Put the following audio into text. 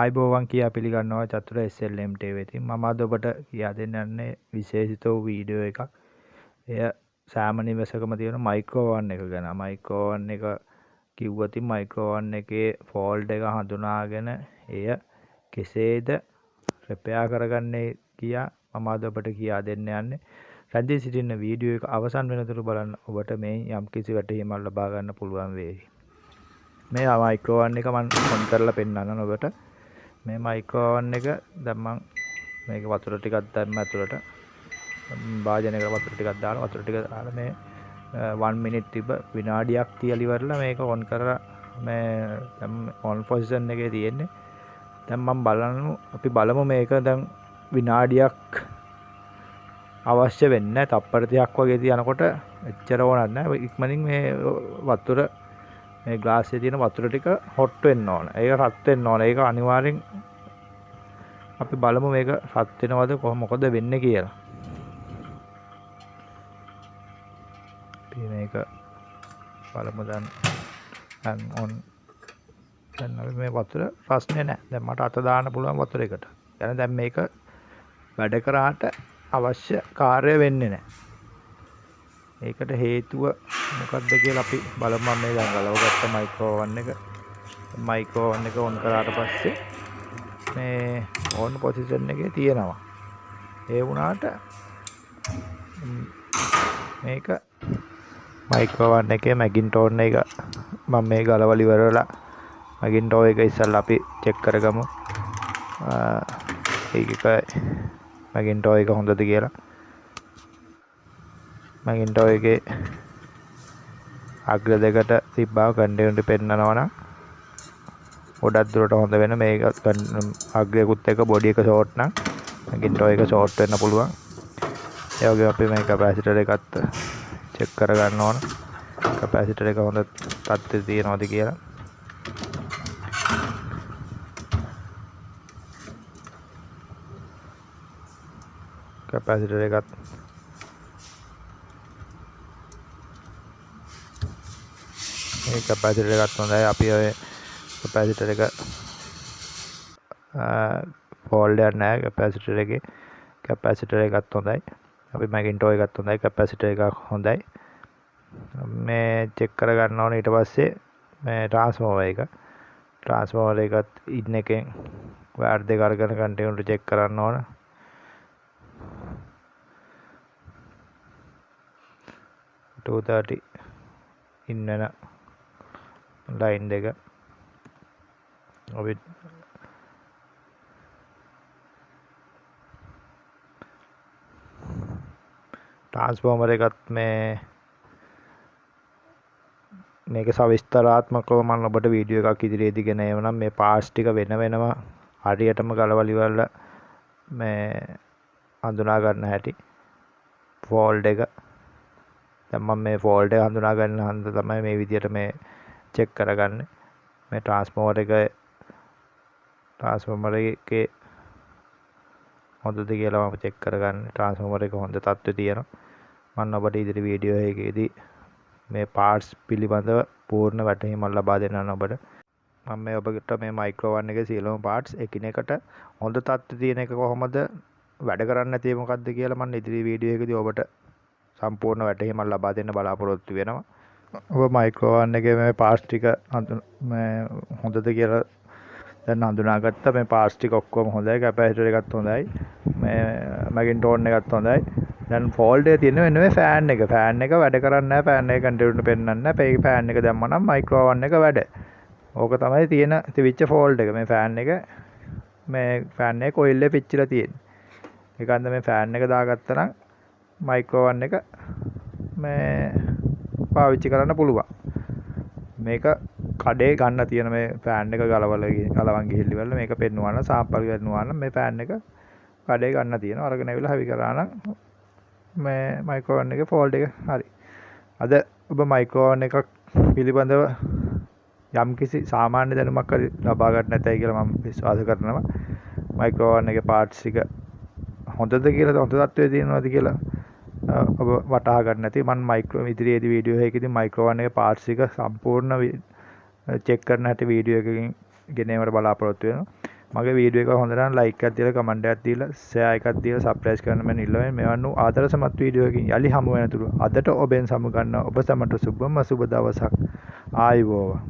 ආයිබෝවන් කියා පිළිගන්නවා චතුර SLM TV ඉතින් මම අද ඔබට කියා දෙන්න යන්නේ විශේෂිත වූ වීඩියෝ එකක්. එය සෑම නිවසකම තියෙන මයික්‍රෝ ඕවන් එක ගැන. මයික්‍රෝ ඕවන් එක කිව්වොත් මයික්‍රෝ ඕවන් එකේ ෆෝල්ට් එක හඳුනාගෙන එය කෙසේද රිපෙයාර් කරගන්නේ කියා මම අද ඔබට කියා දෙන්න යන්නේ. රැඳී සිටින වීඩියෝ එක අවසන් වෙනතුරු බලන්න ඔබට මේ යම්කිසි වැටහීමක් ලබා ගන්න පුළුවන් වේවි. මේ මයික්‍රෝ ඕවන් එක මම ඔන් කරලා පෙන්නන්න ඔබට. මේ මයික්‍රෝ ඕවන් එක දැන් මම මේක වතුර ටිකක් දැම්ම ඇතුළට භාජනයකට වතුර ටිකක් දාලා වතුර ටික දාලා මේ 1 minute තිබ්බ විනාඩියක් තියලා ඉවරලා මේක ඔන් කරලා මේ දැන් ඔන් පොසිෂන් එකේ තියෙන්නේ. දැන් මම අපි බලමු මේක දැන් විනාඩියක් අවශ්‍ය වෙන්නේ නැහැ. තප්පර 30ක් වගේ තියනකොට එච්චර ඕනක් නැහැ. ඉක්මනින් මේ වතුර මේ ග්ලාස් එකේ තියෙන වතුර ටික හොට් වෙන්න ඕන. ඒක රත් වෙන්න ඕන. ඒක අනිවාර්යෙන් අපි බලමු මේක රත් වෙනවද මොකද වෙන්නේ කියලා. අපි මේක බලමු දැන් ඔන් දැන් අපි මේ වතුර ප්‍රශ්නේ නැහැ. දැන් මට අත දාන්න පුළුවන් වතුර එකට. يعني දැන් මේක වැඩ කරාට අවශ්‍ය කාර්ය වෙන්නේ නැහැ. ඒකට හේතුව මොකක්ද කියලා අපි බලමු. මම මේ දැන් ගලවගත්ත මයික්‍රෝ ඕවන් එක. මයික්‍රෝ ඕවන් එක ඔන් කරාට පස්සේ මේ ඔන් පොසිෂන් එකේ තියෙනවා. ඒ වුණාට මේක මයික්‍රෝ ඕවන් එකේ මැගින්ටෝන් එක මම මේ ගලවලා ඉවරලා මැගින්ටෝන් එක ඉස්සල්ලා අපි චෙක් කරගමු. ඒක මැගින්ටෝන් එක හොඳද කියලා. මැගින්ටෝන් එකේ අග්‍ර දෙකට තිබ්බා කන්ටිනියුටි පෙන්නනවා නම් ගොඩක් දුරට හොඳ වෙන මේක අග්‍රයකුත් එක බොඩි එක ෂෝට් නම් මැගින්ටෝන් එක ෂෝට් වෙන්න පුළුවන්. ඒ වගේම අපි මේ කැපැසිටර් එකත් චෙක් කරගන්න ඕන. කැපැසිටර් එක හොඳ තත්ත්වයේ තියෙනවද කියලා. කැපැසිටර් එකත් මේ කැපැසිටර් එකත් හොඳයි. අපි ඔය කැපැසිටර් එක ෆෝල්ඩ් එකක් නැහැ කැපැසිටර් එකේ. කැපැසිටර් එකත් හොඳයි. අපි මැගින්ටෝන් එකත් හොඳයි. කැපැසිටර් එකක් හොඳයි. මේ චෙක් කරගන්න ඕනේ ඊට පස්සේ මේ ට්‍රාන්ස්ෆෝමර් එකත් ඉන්න එකෙන් වයර් දෙක අරගෙන කන්ටිනියුටි චෙක් කරන්න ඕන. ඉන්න ලයින් දෙක අපි ට්‍රාන්ස්ෆෝමර් එකත් මේක සවිස්තරාත්මකව මම ඔබට වීඩියෝ එකක් ඉදිරියේදී ගෙන එවනම් මේ පාර්ට්ස් ටික වෙනම හරියටම ගලවලා ඉවරලා මේ හඳුනා ගන්න හැටි ෆෝල්ඩ් එක. දැන් මම මේ ෆෝල්ඩ් එක හඳුනා ගන්න හන්ද තමයි මේ විදියට මේ චෙක් කරගන්නේ. මේ ට්‍රාන්ස්ෆෝමර් එකේ හොඳද කියලා මම චෙක් කරගන්නේ. ට්‍රාන්ස්ෆෝමර් එක හොඳ තත්ත්වයේ තියෙනවා. මම ඔබට ඉදිරි වීඩියෝ එකේදී මේ පාර්ට්ස් පිළිබඳව පූර්ණ වැටහීමක් ලබා දෙන්නම් ඔබට. මම මේ ඔබට මේ මයික්‍රෝ ඕවන් එකේ සියලුම පාර්ට්ස් එකිනෙකට හොඳ තත්ත්වයේ තියෙන එක කොහොමද වැඩ කරන්නේ නැති මොකද්ද කියලා මම ඉදිරි වීඩියෝ එකේදී ඔබට සම්පූර්ණ වැටහීමක් ලබා දෙන්න බලාපොරොත්තු වෙනවා. ඔබ මයික්‍රෝ ඕවන් එකේ මේ පාර්ට්ස් ටික හොඳද කියලා දැන් හඳුනාගත්තා. මේ පාර්ට්ස් ටික ඔක්කොම හොඳයි. කැපැසිටර් එකත් හොඳයි. මේ මැගින්ටෝන් එකත් හොඳයි. දැන් ෆෝල්ඩ් එකේ තියෙන වෙන මේ ෆෑන් එක. ෆෑන් එක වැඩ කරන්නේ නැහැ. ෆෑන් එක කන්ටිනියුටි පෙන්නන්නේ නැහැ. මේ ෆෑන් එක දැම්ම නම් මයික්‍රෝ ඕවන් එක වැඩ. ඕක තමයි තිබිච්ච ෆෝල්ඩ් එක. මේ ෆෑන් එකේ කොයිල් එක පිච්චිලා තියෙන්නේ. ඒකන්ද මේ ෆෑන් එක දාගත්තා නම් මයික්‍රෝ ඕවන් එක මේ පාවිච්චි කරන්න පුළුවන්. මේක කඩේ ගන්න තියෙන මේ ෆෑන් එක ගලවන් ගිහිල්ලා මේක පෙන්නුවා නම් සාම්පල් කරනවා නම් මේ ෆෑන් එක කඩේ ගන්න තියෙනවා. අරගෙන ඇවිල්ලා හවි කරා නම් මේ මයික්‍රෝ ඕවන් එකේ ෆෝල්ඩ් එක හරි. අද ඔබ මයික්‍රෝ ඕවන් එකක් පිළිබඳව යම්කිසි සාමාන්‍ය දැනුමක් හරි ලබා ගන්න නැතයි කියලා මම විශ්වාස කරනවා. මයික්‍රෝ ඕවන් එකේ පාර්ට්ස් ටික හොඳද කියලා හොඳ තත්ත්වයේ තියෙනවද කියලා ඔබ වටහා ගන්න නැති මම මයික්‍රෝ ඉදිරියේදී වීඩියෝ එකකදී මයික්‍රෝ ඕවන් එකේ පාර්ට්ස් ටික සම්පූර්ණ චෙක් කරන හැටි වීඩියෝ එකකින් ගෙනීමට බලාපොරොත්තු වෙනවා. මගේ වීඩියෝ එක හොඳ නම් ලයික් එකක් දීලා කමෙන්ට් එකක් දීලා ෂෙයා එකක් දීලා සබ්ස්ක්‍රයිබ් කරන්න මම ඉල්ලුවා. මෙවන් වූ ආදරසමත් වීඩියෝ එකකින් යලි හමු වෙනතුරු අදට ඔබෙන් සමු ගන්න ඔබ සැමට සුබම සුබ දවසක්. ආයුබෝවන්.